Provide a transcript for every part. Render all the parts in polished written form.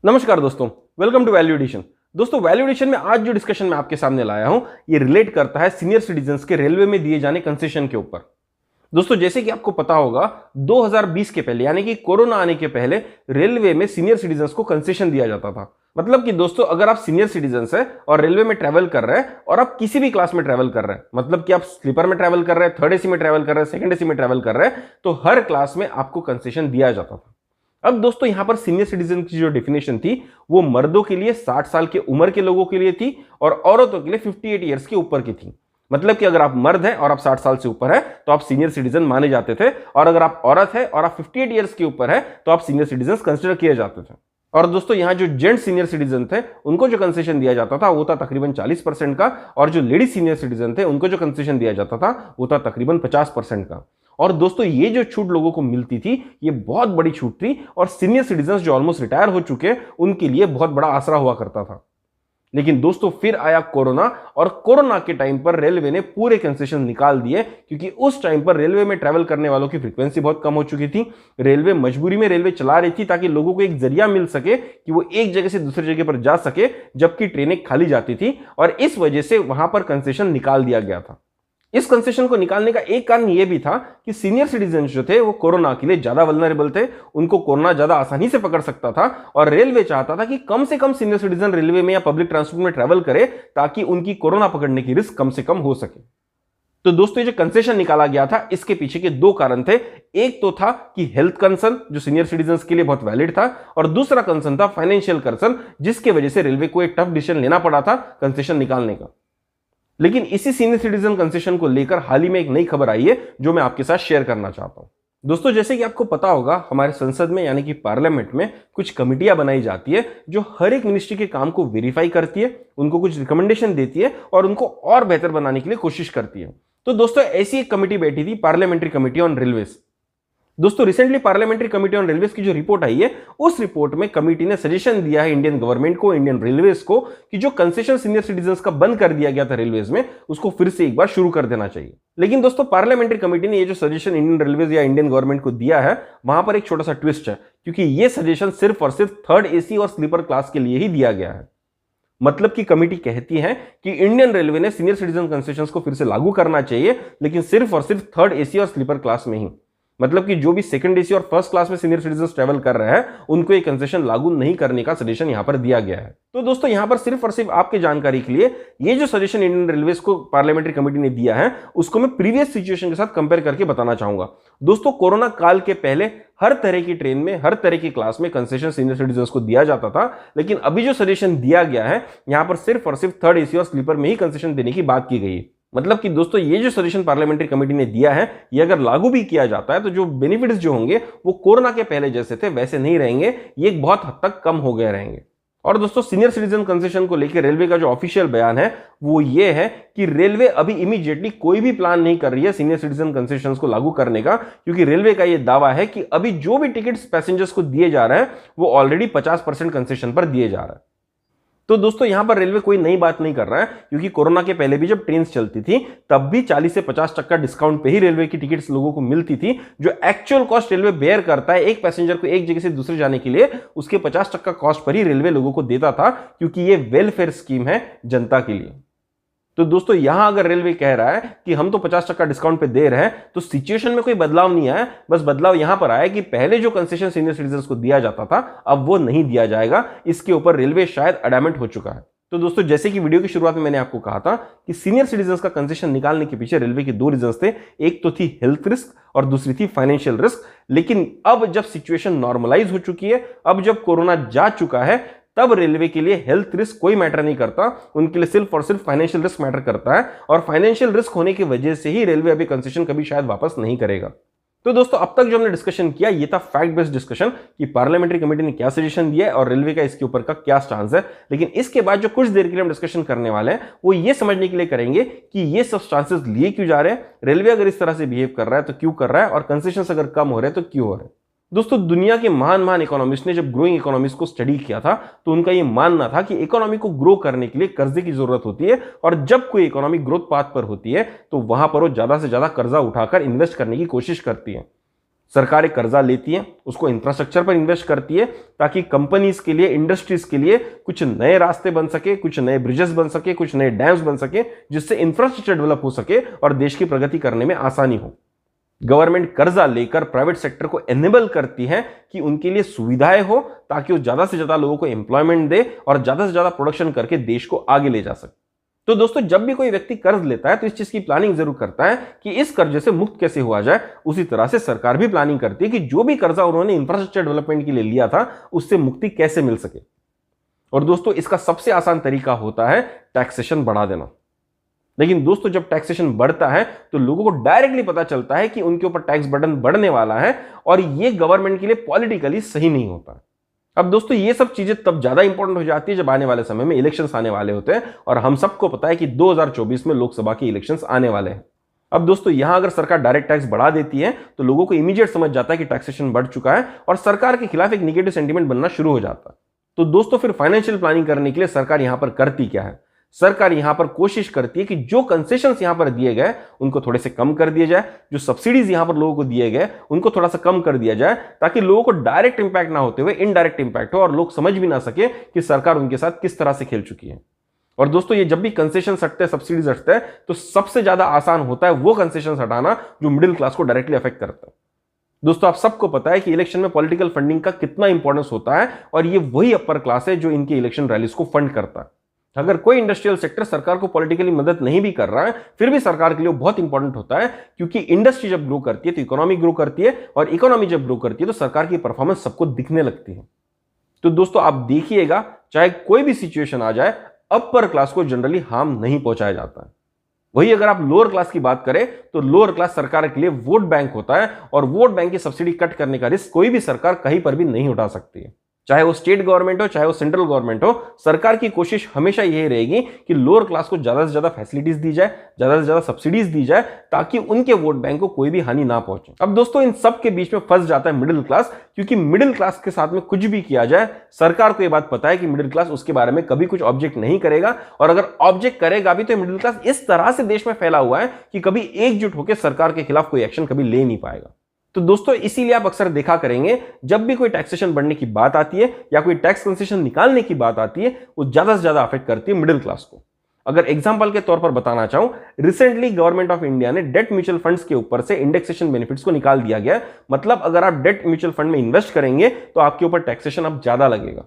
नमस्कार दोस्तों, welcome to value addition. दोस्तों, वैल्यू एडिशन में आज जो डिस्कशन मैं आपके सामने लाया हूं, ये रिलेट करता है सीनियर सिटीजन्स के रेलवे में दिए जाने कंसेशन के ऊपर। दोस्तों, जैसे कि आपको पता होगा, 2020 के पहले यानी कि कोरोना आने के पहले रेलवे में सीनियर सिटीजन्स को कंसेशन दिया जाता था। मतलब कि दोस्तों, अगर आप सीनियर सिटीजन्स हैं और रेलवे में ट्रैवल कर रहे हैं और आप किसी भी क्लास में ट्रैवल कर रहे हैं, मतलब कि आप स्लीपर में ट्रैवल कर रहे हैं, थर्ड एसी में ट्रैवल कर रहे हैं, सेकंड एसी में ट्रैवल कर रहे हैं, तो हर क्लास में आपको कंसेशन दिया जाता था। अब दोस्तों, यहां पर सीनियर सिटीजन की जो डेफिनेशन थी वो मर्दों के लिए 60 साल की उम्र के लोगों के लिए थी और औरतों के लिए 58 ईयर्स के ऊपर की थी। मतलब कि अगर आप मर्द हैं और आप 60 साल से ऊपर है तो आप सीनियर सिटीजन माने जाते थे, और अगर आप औरत है और आप 58 ईयर्स के ऊपर है तो आप सीनियर सिटीजन कंसिडर किए जाते थे। और दोस्तों, यहां जो जेंट सीनियर सिटीजन थे उनको जो कंसेशन दिया जाता था वो था तकरीबन 40% का, और जो लेडी सीनियर सिटीजन थे उनको जो कंसेशन दिया जाता था वो था तकरीबन 50% का। और दोस्तों, ये जो छूट लोगों को मिलती थी ये बहुत बड़ी छूट थी, और सीनियर सिटीजन जो ऑलमोस्ट रिटायर हो चुके उनके लिए बहुत बड़ा आसरा हुआ करता था। लेकिन दोस्तों, फिर आया कोरोना, और कोरोना के टाइम पर रेलवे ने पूरे कंसेशन निकाल दिए, क्योंकि उस टाइम पर रेलवे में ट्रैवल करने वालों की फ्रीक्वेंसी बहुत कम हो चुकी थी। रेलवे मजबूरी में रेलवे चला रही थी ताकि लोगों को एक जरिया मिल सके कि वो एक जगह से दूसरी जगह पर जा सके, जबकि ट्रेनें खाली जाती थी, और इस वजह से वहां पर कंसेशन निकाल दिया गया था। इस कंसेशन को निकालने का एक कारण यह भी था कि सीनियर सिटीजन जो थे वो कोरोना के लिए ज्यादा वल्नरेबल थे, उनको कोरोना ज्यादा आसानी से पकड़ सकता था, और रेलवे चाहता था कि कम से कम सीनियर सिटीजन रेलवे में या पब्लिक ट्रांसपोर्ट में ट्रैवल करे ताकि उनकी कोरोना पकड़ने की रिस्क कम से कम हो सके। तो दोस्तों, ये जो कंसेशन निकाला गया था इसके पीछे के दो कारण थे। एक तो था कि हेल्थ कंसर्न जो सीनियर सिटीजन के लिए बहुत वैलिड था, और दूसरा कंसर्न था फाइनेंशियल कंसर्न, जिसके वजह से रेलवे को एक टफ डिसीजन लेना पड़ा था कंसेशन निकालने का। लेकिन इसी सीनियर सिटीजन कंसेशन को लेकर हाल ही में एक नई खबर आई है जो मैं आपके साथ शेयर करना चाहता हूं। दोस्तों, जैसे कि आपको पता होगा, हमारे संसद में यानी कि पार्लियामेंट में कुछ कमिटियां बनाई जाती है जो हर एक मिनिस्ट्री के काम को वेरीफाई करती है, उनको कुछ रिकमेंडेशन देती है और उनको और बेहतर बनाने के लिए कोशिश करती है। तो दोस्तों, ऐसी एक कमिटी बैठी थी, पार्लियामेंट्री कमिटी ऑन रेलवेज। दोस्तों, recently parliamentary committee on railways की जो रिपोर्ट आई है, उस रिपोर्ट में कमिटी ने सजेशन दिया है इंडियन गवर्नमेंट को, इंडियन रेलवेज को, कि जो कंसेशन सीनियर सिटीजन का बंद कर दिया गया था रेलवेज में, उसको फिर से एक बार शुरू कर देना चाहिए। लेकिन दोस्तों, पार्लियामेंट्री कमिटी ने ये जो सजेशन इंडियन रेलवेज या इंडियन गवर्नमेंट को दिया है, वहां पर एक छोटा सा ट्विस्ट है, क्योंकि ये सजेशन सिर्फ और सिर्फ थर्ड एसी और स्लीपर क्लास के लिए ही दिया गया है। मतलब कि कमिटी कहती है कि इंडियन रेलवे ने सीनियर सिटीजन कंसेशन को फिर से लागू करना चाहिए, लेकिन सिर्फ और सिर्फ थर्ड एसी और स्लीपर क्लास में ही। मतलब कि जो भी सेकंड एसी और फर्स्ट क्लास में सीनियर सिटीजन ट्रैवल कर रहे हैं उनको ये कंसेशन लागू नहीं करने का सजेशन यहां पर दिया गया है। तो दोस्तों, यहां पर सिर्फ और सिर्फ आपके जानकारी के लिए, ये जो सजेशन इंडियन रेलवेज को पार्लियामेंट्री कमेटी ने दिया है उसको मैं प्रीवियस सिचुएशन के साथ कंपेयर करके बताना चाहूंगा। दोस्तों, कोरोना काल के पहले हर तरह की ट्रेन में, हर तरह की क्लास में कंसेशन सीनियर सिटीजन को दिया जाता था, लेकिन अभी जो सजेशन दिया गया है यहां पर सिर्फ और सिर्फ थर्ड एसी और स्लीपर में ही कंसेशन देने की बात की गई है। मतलब कि दोस्तों, ये जो सजेशन पार्लियामेंट्री कमेटी ने दिया है, ये अगर लागू भी किया जाता है तो जो बेनिफिट्स जो होंगे वो कोरोना के पहले जैसे थे वैसे नहीं रहेंगे, ये बहुत हद तक कम हो गए रहेंगे। और दोस्तों, सीनियर सिटीजन कंसेशन को लेकर रेलवे का जो ऑफिशियल बयान है वो ये है कि रेलवे अभी इमीडिएटली कोई भी प्लान नहीं कर रही है सीनियर सिटीजन कंसेशन को लागू करने का, क्योंकि रेलवे का ये दावा है कि अभी जो भी टिकट्स पैसेंजर्स को दिए जा रहे हैं वो ऑलरेडी 50% कंसेशन पर दिए जा रहे हैं। तो दोस्तों, यहां पर रेलवे कोई नई बात नहीं कर रहा है, क्योंकि कोरोना के पहले भी जब ट्रेन चलती थी तब भी 40 से 50% डिस्काउंट पे ही रेलवे की टिकट्स लोगों को मिलती थी। जो एक्चुअल कॉस्ट रेलवे बेयर करता है एक पैसेंजर को एक जगह से दूसरे जाने के लिए, उसके 50% कॉस्ट पर ही रेलवे लोगों को देता था, क्योंकि ये वेलफेयर स्कीम है जनता के लिए। तो दोस्तों, यहां अगर रेलवे कह रहा है कि हम तो 50% डिस्काउंट पे दे रहे हैं, तो सिचुएशन में कोई बदलाव नहीं आया। बस बदलाव यहां पर आया कि पहले जो कंसेशन सीनियर सिटीजन को दिया जाता था अब वो नहीं दिया जाएगा। इसके ऊपर रेलवे शायद अडैमेंट हो चुका है। तो दोस्तों, जैसे कि वीडियो की शुरुआत में मैंने आपको कहा था कि सीनियर सिटीजन का कंसेशन निकालने के पीछे रेलवे के दो रीजंस थे, एक तो थी हेल्थ रिस्क और दूसरी थी फाइनेंशियल रिस्क। लेकिन अब जब सिचुएशन नॉर्मलाइज हो चुकी है, अब जब कोरोना जा चुका है, तब रेलवे के लिए हेल्थ रिस्क कोई मैटर नहीं करता, उनके लिए सिर्फ और सिर्फ फाइनेंशियल रिस्क मैटर करता है, और फाइनेंशियल रिस्क होने की वजह से ही रेलवे अभी कंसेशन कभी शायद वापस नहीं करेगा। तो दोस्तों, अब तक जो हमने डिस्कशन किया ये था फैक्ट बेस्ड डिस्कशन कि पार्लियामेंट्री कमेटी ने क्या सजेशन दिया है और रेलवे का इसके ऊपर का क्या स्टांस है। लेकिन इसके बाद जो कुछ देर के लिए हम डिस्कशन करने वाले हैं वो ये समझने के लिए करेंगे कि ये सब स्टांसेस लिए क्यों जा रहे हैं, रेलवे अगर इस तरह से बिहेव कर रहा है तो क्यों कर रहा है, और कंसेशन अगर कम हो रहे हैं तो क्यों हो रहे हैं। दोस्तों, दुनिया के महान महान इकोनॉमिस्ट ने जब ग्रोइंग इकोनॉमीज को स्टडी किया था तो उनका यह मानना था कि इकोनॉमी को ग्रो करने के लिए कर्जे की जरूरत होती है, और जब कोई इकोनॉमी ग्रोथ पाथ पर होती है तो वहां पर वो ज्यादा से ज्यादा कर्जा उठाकर इन्वेस्ट करने की कोशिश करती है। सरकारें कर्जा लेती हैं, उसको इंफ्रास्ट्रक्चर पर इन्वेस्ट करती है ताकि कंपनीज के लिए, इंडस्ट्रीज के लिए कुछ नए रास्ते बन सके, कुछ नए ब्रिजेस बन सके, कुछ नए डैम्स बन सके, जिससे इंफ्रास्ट्रक्चर डेवलप हो सके और देश की प्रगति करने में आसानी हो। गवर्नमेंट कर्जा लेकर प्राइवेट सेक्टर को एनेबल करती है कि उनके लिए सुविधाएं हो ताकि वो ज्यादा से ज्यादा लोगों को एम्प्लॉयमेंट दे और ज्यादा से ज्यादा प्रोडक्शन करके देश को आगे ले जा सके। तो दोस्तों, जब भी कोई व्यक्ति कर्ज लेता है तो इस चीज की प्लानिंग जरूर करता है कि इस कर्जे से मुक्त कैसे हुआ जाए। उसी तरह से सरकार भी प्लानिंग करती है कि जो भी कर्जा उन्होंने इंफ्रास्ट्रक्चर डेवलपमेंट के लिए लिया था उससे मुक्ति कैसे मिल सके। और दोस्तों, इसका सबसे आसान तरीका होता है टैक्सेशन बढ़ा देना। लेकिन दोस्तों, जब टैक्सेशन बढ़ता है तो लोगों को डायरेक्टली पता चलता है कि उनके ऊपर टैक्स बर्डन बढ़ने वाला है और ये गवर्नमेंट के लिए पॉलिटिकली सही नहीं होता। अब दोस्तों, ये सब चीजें तब ज्यादा इंपॉर्टेंट हो जाती है जब आने वाले समय में इलेक्शंस आने वाले होते हैं और हम सबको पता है कि 2024 में लोकसभा के इलेक्शंस आने वाले हैं। अब दोस्तों, यहां अगर सरकार डायरेक्ट टैक्स बढ़ा देती है तो लोगों को इमीडिएट समझ जाता है कि टैक्सेशन बढ़ चुका है और सरकार के खिलाफ एक निगेटिव सेंटीमेंट बनना शुरू हो जाता है। तो दोस्तों, फिर फाइनेंशियल प्लानिंग करने के लिए सरकार यहां पर करती क्या है? सरकार यहां पर कोशिश करती है कि जो कंसेशंस यहां पर दिए गए उनको थोड़े से कम कर दिया जाए, जो सब्सिडीज यहां पर लोगों को दिए गए उनको थोड़ा सा कम कर दिया जाए, ताकि लोगों को डायरेक्ट इंपैक्ट ना होते हुए इनडायरेक्ट इंपैक्ट हो और लोग समझ भी ना सके कि सरकार उनके साथ किस तरह से खेल चुकी है। और दोस्तों, ये जब भी कंसेशन हटते हैं, सब्सिडीज हटते हैं, तो सबसे ज्यादा आसान होता है वो कंसेशन हटाना जो मिडिल क्लास को डायरेक्टली अफेक्ट करता है। दोस्तों, आप सबको पता है कि इलेक्शन में पॉलिटिकल फंडिंग का कितना इंपॉर्टेंस होता है और ये वही अपर क्लास है जो इनके इलेक्शन रैलीज को फंड करता है। अगर कोई इंडस्ट्रियल सेक्टर सरकार को पॉलिटिकली मदद नहीं भी कर रहा है फिर भी सरकार के लिए बहुत इंपॉर्टेंट होता है, क्योंकि इंडस्ट्री जब ग्रो करती है तो इकोनॉमी ग्रो करती है और इकोनॉमी जब ग्रो करती है तो सरकार की परफॉर्मेंस सबको दिखने लगती है। तो दोस्तों, आप देखिएगा, चाहे कोई भी सिचुएशन आ जाए, अपर क्लास को जनरली हार्म नहीं पहुंचाया जाता है। वही अगर आप लोअर क्लास की बात करें तो लोअर क्लास सरकार के लिए वोट बैंक होता है और वोट बैंक की सब्सिडी कट करने का रिस्क कोई भी सरकार कहीं पर भी नहीं उठा सकती है। चाहे वो स्टेट गवर्नमेंट हो, चाहे वो सेंट्रल गवर्नमेंट हो, सरकार की कोशिश हमेशा यही रहेगी कि लोअर क्लास को ज्यादा से ज्यादा फैसिलिटीज दी जाए, ज्यादा से ज्यादा सब्सिडीज दी जाए, ताकि उनके वोट बैंक को कोई भी हानि ना पहुंचे। अब दोस्तों, इन सब के बीच में फंस जाता है मिडिल क्लास, क्योंकि मिडिल क्लास के साथ में कुछ भी किया जाए, सरकार को यह बात पता है कि मिडिल क्लास उसके बारे में कभी कुछ ऑब्जेक्ट नहीं करेगा, और अगर ऑब्जेक्ट करेगा भी तो मिडिल क्लास इस तरह से देश में फैला हुआ है कि कभी एकजुट होकर सरकार के खिलाफ कोई एक्शन कभी ले नहीं पाएगा। तो दोस्तों, इसीलिए आप अक्सर देखा करेंगे जब भी कोई टैक्सेशन बढ़ने की बात आती है या कोई टैक्स कंसेशन निकालने की बात आती है, वो ज्यादा से ज्यादा अफेक्ट करती है मिडिल क्लास को। अगर एग्जांपल के तौर पर बताना चाहूं, रिसेंटली गवर्नमेंट ऑफ इंडिया ने डेट म्यूचुअल फंड्स के ऊपर से इंडेक्सेशन बेनिफिट्स को निकाल दिया गया। मतलब अगर आप डेट म्यूचुअल फंड में इन्वेस्ट करेंगे तो आपके ऊपर टैक्सेशन अब ज्यादा लगेगा।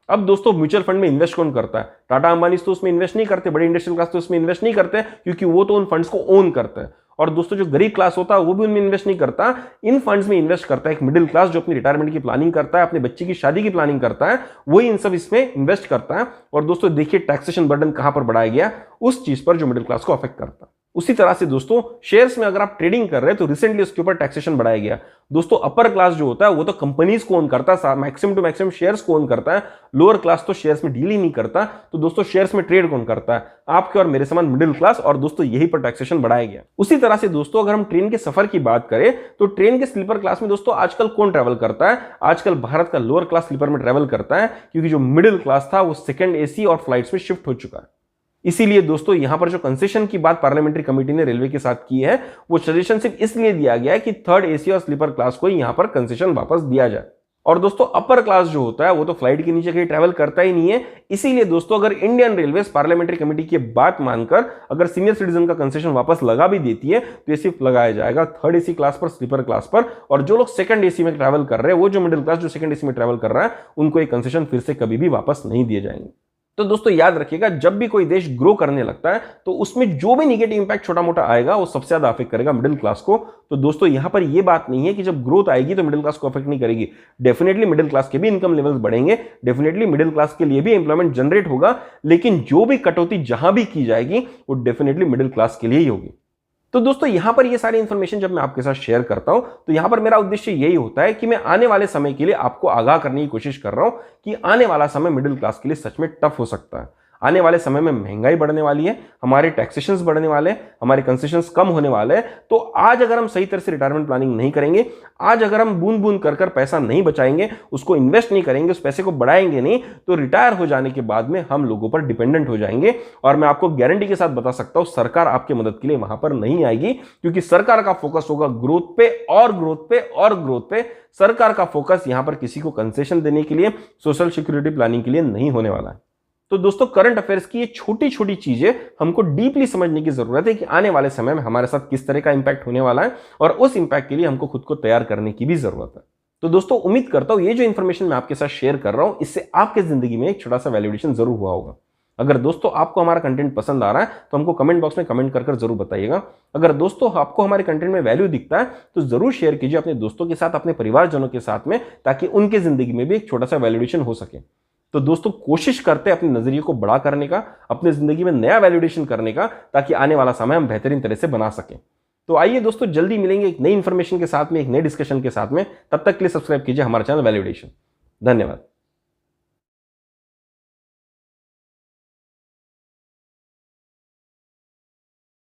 अब दोस्तों, म्यूचुअल फंड में इन्वेस्ट कौन करता है? टाटा अंबानी तो उसमें इन्वेस्ट नहीं करते, बड़े इंडस्ट्रियल क्लास तो उसमें इन्वेस्ट नहीं करते, क्योंकि वो तो उन फंड्स को ओन करते हैं। और दोस्तों, जो गरीब क्लास होता है वो भी उनमें इन्वेस्ट नहीं करता, इन फंड्स में इन्वेस्ट करता है एक मिडिल क्लास जो अपनी रिटायरमेंट की प्लानिंग करता है, अपने बच्चे की शादी की प्लानिंग करता है, वही इन सब इसमें इन्वेस्ट करता है। और दोस्तों, देखिए टैक्सेशन बर्डन कहां पर बढ़ाया गया, उस चीज पर जो मिडिल क्लास को अफेक्ट करता है। उसी तरह से दोस्तों, शेयर्स में अगर आप ट्रेडिंग कर रहे हैं तो रिसेंटली उसके ऊपर टैक्सेशन बढ़ाया गया। दोस्तों, अपर क्लास जो होता है वो तो कंपनीज को ओन करता है, मैक्सिमम टू मैक्सिमम शेयर्स को ओन करता है। लोअर क्लास तो शेयर्स में डील ही नहीं करता। तो दोस्तों, शेयर्स में ट्रेड कौन करता है? आपके और मेरे समान मिडिल क्लास। और दोस्तों, यही पर टैक्सेशन बढ़ाया गया। उसी तरह से दोस्तों, अगर हम ट्रेन के सफर की बात करें तो ट्रेन के स्लीपर क्लास में दोस्तों आजकल कौन ट्रैवल करता है? आजकल भारत का लोअर क्लास स्लीपर में ट्रैवल करता है, क्योंकि जो मिडिल क्लास था वो सेकंड एसी और फ्लाइट्स में शिफ्ट हो चुका है। इसीलिए दोस्तों, यहां पर जो कंसेशन की बात पार्लियामेंट्री कमेटी ने रेलवे के साथ की है, वो सजेशन सिर्फ इसलिए दिया गया है कि थर्ड एसी और स्लीपर क्लास को यहां पर कंसेशन वापस दिया जाए। और दोस्तों, अपर क्लास जो होता है वो तो फ्लाइट के नीचे कहीं ट्रैवल करता ही नहीं है। इसीलिए दोस्तों, अगर इंडियन रेलवे पार्लियामेंट्री कमेटी की बात मानकर अगर सीनियर सिटीजन का कंसेशन वापस लगा भी देती है तो ये सिर्फ लगाया जाएगा थर्ड एसी क्लास पर, स्लीपर क्लास पर। और जो लोग सेकंड एसी में ट्रैवल कर रहे हैं, वो जो मिडिल क्लास जो सेकंड एसी में ट्रैवल कर रहा है, उनको ये कंसेशन फिर से कभी भी वापस नहीं दिए जाएंगे। तो दोस्तों, याद रखिएगा, जब भी कोई देश ग्रो करने लगता है तो उसमें जो भी नेगेटिव इंपैक्ट छोटा मोटा आएगा वो सबसे ज्यादा अफेक्ट करेगा मिडिल क्लास को। तो दोस्तों, यहां पर ये बात नहीं है कि जब ग्रोथ आएगी तो मिडिल क्लास को अफेक्ट नहीं करेगी। डेफिनेटली मिडिल क्लास के भी इनकम लेवल्स बढ़ेंगे, डेफिनेटली मिडिल क्लास के लिए भी एम्प्लॉयमेंट जनरेट होगा, लेकिन जो भी कटौती जहां भी की जाएगी वो डेफिनेटली मिडिल क्लास के लिए ही होगी। तो दोस्तों, यहां पर ये सारी इंफॉर्मेशन जब मैं आपके साथ शेयर करता हूं तो यहां पर मेरा उद्देश्य यही होता है कि मैं आने वाले समय के लिए आपको आगाह करने की कोशिश कर रहा हूं कि आने वाला समय मिडिल क्लास के लिए सच में टफ हो सकता है। आने वाले समय में महंगाई बढ़ने वाली है, हमारे टैक्सेशंस बढ़ने वाले हैं, हमारे कंसेशंस कम होने वाले हैं। तो आज अगर हम सही तरह से रिटायरमेंट प्लानिंग नहीं करेंगे, आज अगर हम बूंद बूंद कर पैसा नहीं बचाएंगे, उसको इन्वेस्ट नहीं करेंगे, उस पैसे को बढ़ाएंगे नहीं, तो रिटायर हो जाने के बाद में हम लोगों पर डिपेंडेंट हो जाएंगे। और मैं आपको गारंटी के साथ बता सकता हूं, सरकार आपकी मदद के लिए वहां पर नहीं आएगी, क्योंकि सरकार का फोकस होगा ग्रोथ पे और ग्रोथ पे और ग्रोथ पे। सरकार का फोकस यहां पर किसी को कंसेशन देने के लिए, सोशल सिक्योरिटी प्लानिंग के लिए नहीं होने वाला है। तो दोस्तों, करंट अफेयर्स की ये छोटी छोटी चीजें हमको डीपली समझने की जरूरत है कि आने वाले समय में हमारे साथ किस तरह का इंपैक्ट होने वाला है, और उस इंपैक्ट के लिए हमको खुद को तैयार करने की भी जरूरत है। तो दोस्तों, उम्मीद करता हूं ये जो इंफॉर्मेशन मैं आपके साथ शेयर कर रहा हूं, इससे आपके जिंदगी में एक छोटा सा वैल्यूएशन जरूर हुआ होगा। अगर दोस्तों आपको हमारा कंटेंट पसंद आ रहा है तो हमको कमेंट बॉक्स में कमेंट कर जरूर बताइएगा। अगर दोस्तों आपको हमारे कंटेंट में वैल्यू दिखता है तो जरूर शेयर कीजिए अपने दोस्तों के साथ, अपने परिवारजनों के साथ में, ताकि उनके जिंदगी में भी एक छोटा सा वैल्यूएशन हो सके। तो दोस्तों, कोशिश करते हैं अपने नजरिए को बड़ा करने का, अपने जिंदगी में नया वैल्यूएशन करने का, ताकि आने वाला समय हम बेहतरीन तरह से बना सकें। तो आइए दोस्तों, जल्दी मिलेंगे एक नई इंफॉर्मेशन के साथ में, एक नए डिस्कशन के साथ में। तब तक के लिए सब्सक्राइब कीजिए हमारा चैनल वैल्यूएशन। धन्यवाद।